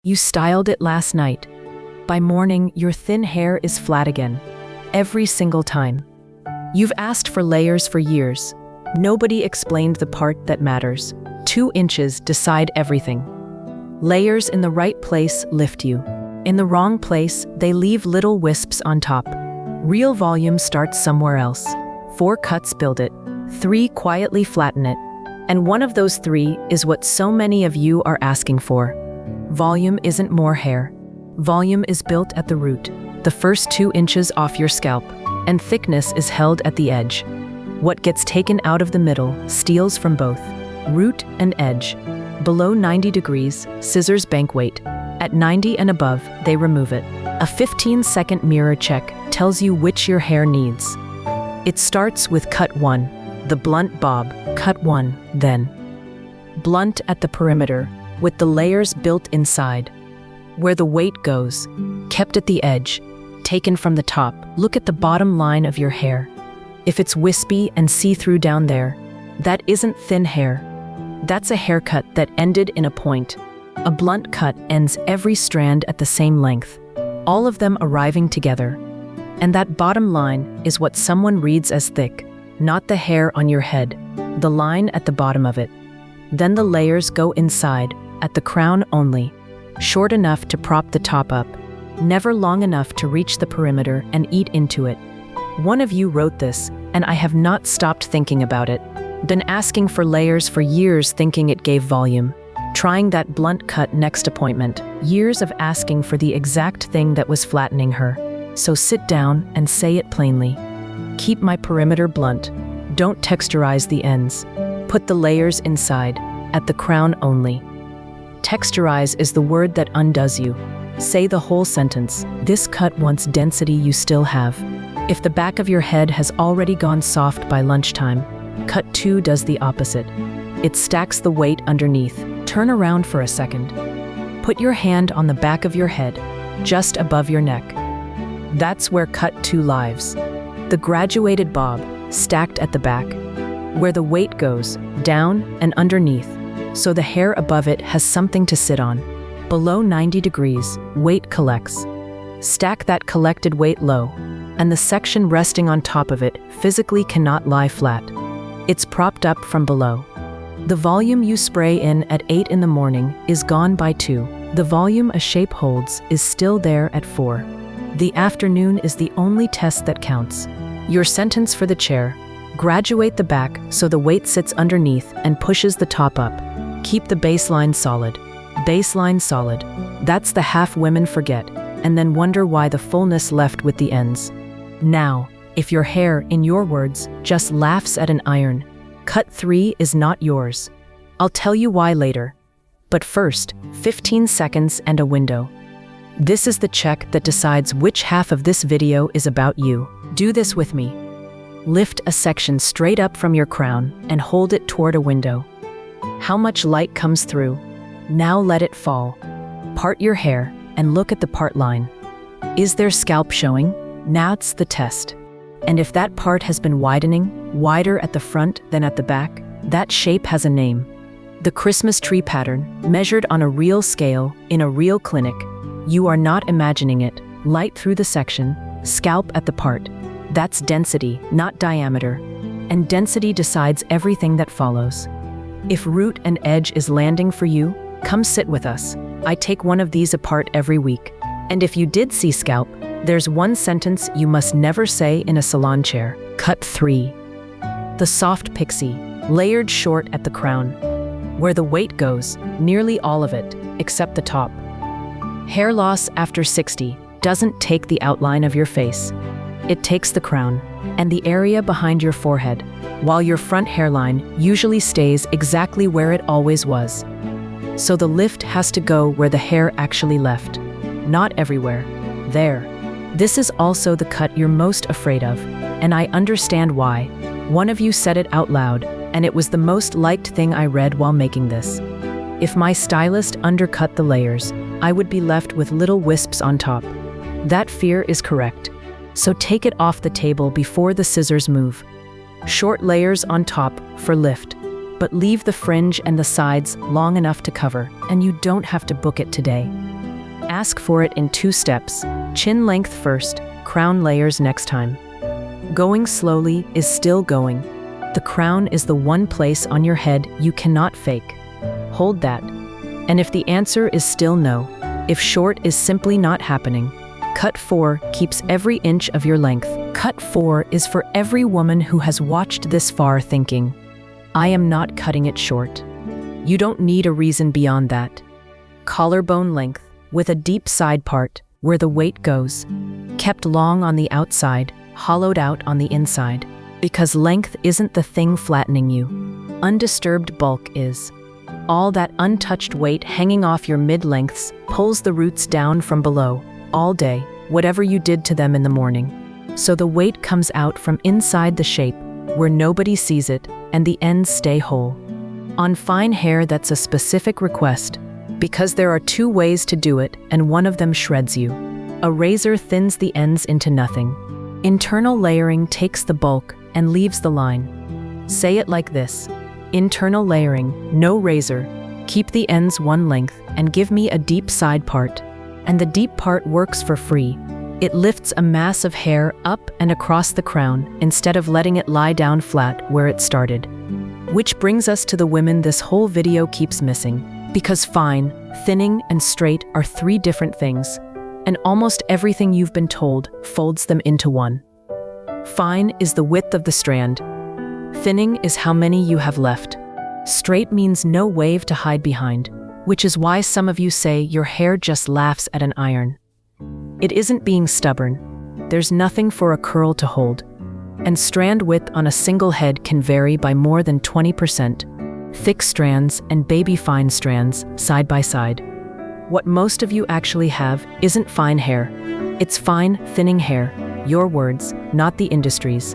You styled it last night. By morning, your thin hair is flat again. Every single time. You've asked for layers for years. Nobody explained the part that matters. 2 inches decide everything. Layers in the right place lift you. In the wrong place, they leave little wisps on top. Real volume starts somewhere else. 4 cuts build it. 3 quietly flatten it. And one of those 3 is what so many of you are asking for. Volume isn't more hair. Volume is built at the root, the first 2 inches off your scalp, and thickness is held at the edge. What gets taken out of the middle steals from both, root and edge. Below 90 degrees, scissors bank weight. At 90 and above, they remove it. A 15-second mirror check tells you which your hair needs. It starts with cut 1, the blunt bob, cut 1, then blunt at the perimeter, with the layers built inside. Where the weight goes, kept at the edge, taken from the top. Look at the bottom line of your hair. If it's wispy and see-through down there, that isn't thin hair. That's a haircut that ended in a point. A blunt cut ends every strand at the same length, all of them arriving together. And that bottom line is what someone reads as thick, not the hair on your head, the line at the bottom of it. Then the layers go inside, at the crown only, short enough to prop the top up, never long enough to reach the perimeter and eat into it. One of you wrote this, and I have not stopped thinking about it. Been asking for layers for years, thinking it gave volume. Trying that blunt cut next appointment. Years of asking for the exact thing that was flattening her. So sit down and say it plainly. Keep my perimeter blunt. Don't texturize the ends. Put the layers inside, at the crown only. Texturize is the word that undoes you. Say the whole sentence. This cut wants density you still have. If the back of your head has already gone soft by lunchtime, cut 2 does the opposite. It stacks the weight underneath. Turn around for a second. Put your hand on the back of your head, just above your neck. That's where cut 2 lives. The graduated bob, stacked at the back. Where the weight goes, down and underneath, so the hair above it has something to sit on. Below 90 degrees, weight collects. Stack that collected weight low, and the section resting on top of it physically cannot lie flat. It's propped up from below. The volume you spray in at 8 in the morning is gone by 2. The volume a shape holds is still there at 4. The afternoon is the only test that counts. Your sentence for the chair: graduate the back so the weight sits underneath and pushes the top up. Keep the baseline solid. Baseline solid. That's the half women forget, and then wonder why the fullness left with the ends. Now, if your hair, in your words, just laughs at an iron, cut 3 is not yours. I'll tell you why later. But first, 15 seconds and a window. This is the check that decides which half of this video is about you. Do this with me. Lift a section straight up from your crown and hold it toward a window. How much light comes through? Now let it fall. Part your hair and look at the part line. Is there scalp showing? That's the test. And if that part has been widening, wider at the front than at the back, that shape has a name. The Christmas tree pattern, measured on a real scale, in a real clinic. You are not imagining it. Light through the section, scalp at the part. That's density, not diameter. And density decides everything that follows. If root and edge is landing for you, come sit with us. I take one of these apart every week. And if you did see scalp, there's one sentence you must never say in a salon chair. Cut 3. The soft pixie, layered short at the crown. Where the weight goes, nearly all of it, except the top. Hair loss after 60 doesn't take the outline of your face. It takes the crown and the area behind your forehead, while your front hairline usually stays exactly where it always was. So the lift has to go where the hair actually left, not everywhere. There. This is also the cut you're most afraid of, and I understand why. One of you said it out loud, and it was the most liked thing I read while making this. If my stylist undercut the layers, I would be left with little wisps on top. That fear is correct. So take it off the table before the scissors move. Short layers on top for lift, but leave the fringe and the sides long enough to cover, and you don't have to book it today. Ask for it in 2 steps. Chin length first, crown layers next time. Going slowly is still going. The crown is the one place on your head you cannot fake. Hold that. And if the answer is still no, if short is simply not happening, cut 4 keeps every inch of your length. Cut 4 is for every woman who has watched this far thinking, I am not cutting it short. You don't need a reason beyond that. Collarbone length, with a deep side part, where the weight goes. Kept long on the outside, hollowed out on the inside. Because length isn't the thing flattening you. Undisturbed bulk is. All that untouched weight hanging off your mid-lengths pulls the roots down from below, all day, whatever you did to them in the morning. So the weight comes out from inside the shape, where nobody sees it, and the ends stay whole. On fine hair, that's a specific request, because there are 2 ways to do it, and one of them shreds you. A razor thins the ends into nothing. Internal layering takes the bulk and leaves the line. Say it like this. Internal layering, no razor, keep the ends one length, and give me a deep side part. And the deep part works for free. It lifts a mass of hair up and across the crown instead of letting it lie down flat where it started. Which brings us to the women this whole video keeps missing. Because fine, thinning, and straight are 3 different things, and almost everything you've been told folds them into one. Fine is the width of the strand. Thinning is how many you have left. Straight means no wave to hide behind, which is why some of you say your hair just laughs at an iron. It isn't being stubborn. There's nothing for a curl to hold. And strand width on a single head can vary by more than 20%. Thick strands and baby fine strands side by side. What most of you actually have isn't fine hair. It's fine, thinning hair. Your words, not the industry's.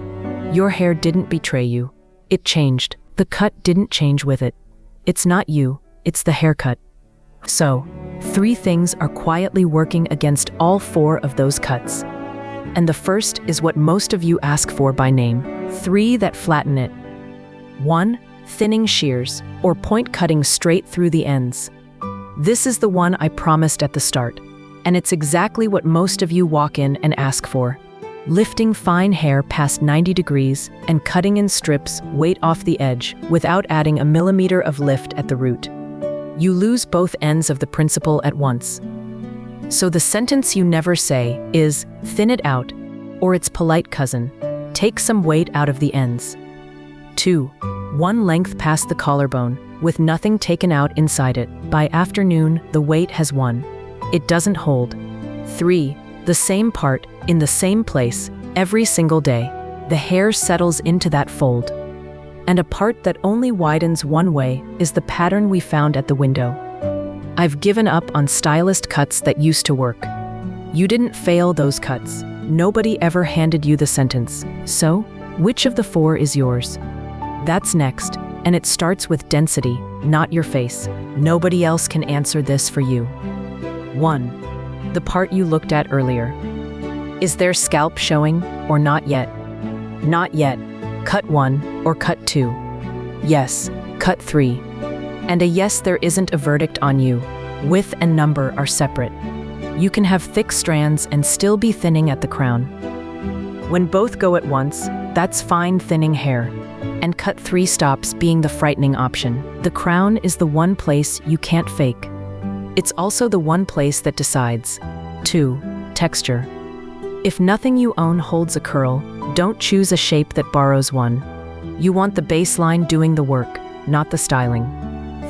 Your hair didn't betray you. It changed. The cut didn't change with it. It's not you, it's the haircut. So, 3 things are quietly working against all 4 of those cuts. And the first is what most of you ask for by name. 3 that flatten it. 1. Thinning shears, or point cutting straight through the ends. This is the one I promised at the start, and it's exactly what most of you walk in and ask for. Lifting fine hair past 90 degrees and cutting in strips weight off the edge without adding a millimeter of lift at the root. You lose both ends of the principle at once. So the sentence you never say is, thin it out, or its polite cousin, take some weight out of the ends. 2. 1 length past the collarbone, with nothing taken out inside it. By afternoon, the weight has won. It doesn't hold. 3. The same part, in the same place, every single day. The hair settles into that fold. And a part that only widens one way is the pattern we found at the window. I've given up on stylist cuts that used to work. You didn't fail those cuts. Nobody ever handed you the sentence. So, which of the 4 is yours? That's next, and it starts with density, not your face. Nobody else can answer this for you. 1. The part you looked at earlier. Is there scalp showing, or not yet? Not yet. Cut 1, or cut 2. Yes, cut 3. And a yes, there isn't a verdict on you. Width and number are separate. You can have thick strands and still be thinning at the crown. When both go at once, that's fine thinning hair. And cut 3 stops being the frightening option. The crown is the one place you can't fake. It's also the one place that decides. 2. Texture. If nothing you own holds a curl, don't choose a shape that borrows one. You want the baseline doing the work, not the styling.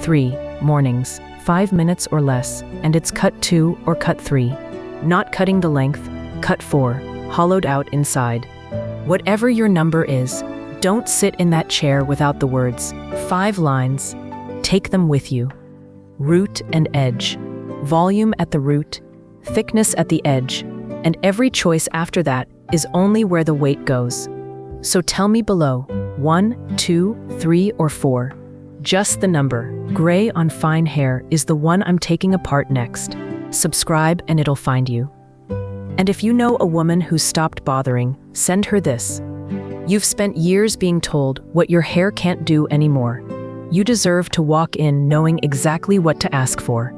3. Mornings. 5 minutes or less, and it's cut 2 or cut 3. Not cutting the length, cut 4, hollowed out inside. Whatever your number is, don't sit in that chair without the words. 5 lines. Take them with you. Root and edge. Volume at the root, thickness at the edge, and every choice after that is only where the weight goes. So tell me below, 1, 2, 3, or 4. Just the number. Gray on fine hair is the one I'm taking apart next. Subscribe and it'll find you. And if you know a woman who's stopped bothering, send her this. You've spent years being told what your hair can't do anymore. You deserve to walk in knowing exactly what to ask for.